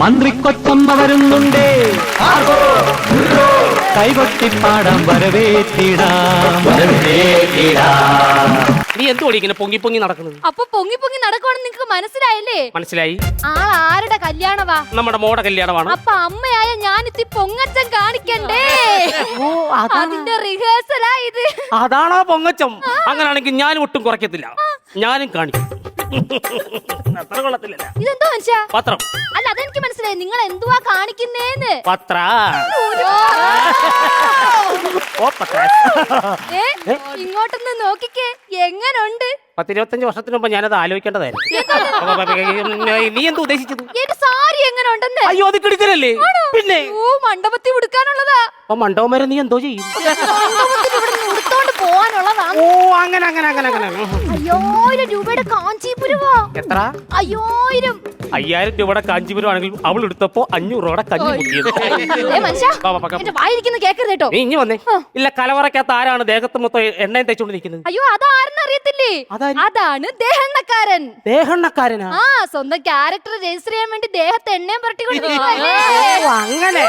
മന്ത്രിക്കൊച്ചമ്മ വരുന്നുണ്ടേ, കൈകൊട്ടിപ്പാടാം വരവേറ്റിടാം. നീ എന്തുകൊടി ഇങ്ങനെ പൊങ്ങി പൊങ്ങി നടക്കുന്നത്? അപ്പൊ പൊങ്ങി പൊങ്ങി നടക്കുവാണെന്ന് നിങ്ങക്ക് മനസ്സിലായല്ലേ? മനസ്സിലായി. ആരുടെ കല്യാണവാ? നമ്മുടെ മോടെ കല്യാണമാണ്. അപ്പൊ അമ്മയായ ഞാനിത്തി പൊങ്ങച്ചം കാണിക്കണ്ടേ? അതിന്റെ റിഹേഴ്സലാ ഇത്. അതാണോ പൊങ്ങച്ചം? അങ്ങനാണെങ്കിൽ ഞാനും ഒട്ടും കുറയ്ക്കത്തില്ല, ഞാനും കാണിക്കും. അത്ര കൊള്ളത്തില്ല. ഇതെന്തോ മനുഷ്യ? പത്രം. അല്ല, അതെനിക്ക് മനസ്സിലായി. നിങ്ങൾ എന്തുവാ കാണിക്കുന്നേന്ന്. പത്ര. ഓ പത്ര. ഇങ്ങോട്ടൊന്ന് നോക്കിക്കേ, എങ്ങനുണ്ട്? 10-25 വർഷത്തിന് മുമ്പ് ഞാനത് ആലോചിക്കേണ്ടതായിരുന്നു. നീ എന്ത് ഉദ്ദേശിച്ചത്? എന്റെ സാരി എങ്ങനുണ്ടെന്ന്. അയ്യോ, അത് കിടിക്കലല്ലേ? പിന്നെ മണ്ഡപത്തിൽ ഉടുക്കാനുള്ളതാ. അപ്പൊ മണ്ഡപം വരെ നീ എന്തോ ചെയ്യും? മണ്ഡപത്തിൽ ഇവിടെ ഉടുത്തോണ്ട് പോവാനുള്ളതാ. ഓ, അങ്ങനെ അങ്ങനെ അങ്ങനെ അങ്ങനെ. 5000 രൂപയുടെ കാഞ്ചീപുരവാ. എത്ര? 5000. 5000 രൂപയുടെ കാഞ്ചീപുരം ആണെങ്കിൽ അവൾ എടുത്തപ്പോ 500 രൂപയുടെ കഞ്ഞി കുടിയത്. എന്റെ വായിരിക്കുന്ന കേക്കരുത് കേട്ടോ. നീ ഇനി വന്നേ. ഇല്ല, കലവറക്കകത്ത് ആരാണ് ദേഹത്ത് മൊത്തം എണ്ണയും തേച്ചോണ്ട് നിൽക്കുന്നത്? അയ്യോ, അതാരെന്ന് അറിയത്തില്ലേ? അതാണ് ദേഹണ്ണക്കാരൻ. ദേഹണ്ണക്കാരനാ? സ്വന്തം ക്യാരക്ടർ രജിസ്റ്റർ ചെയ്യാൻ വേണ്ടി ദേഹത്ത് എണ്ണയും പുരട്ടിക്കൊണ്ട് അങ്ങനെ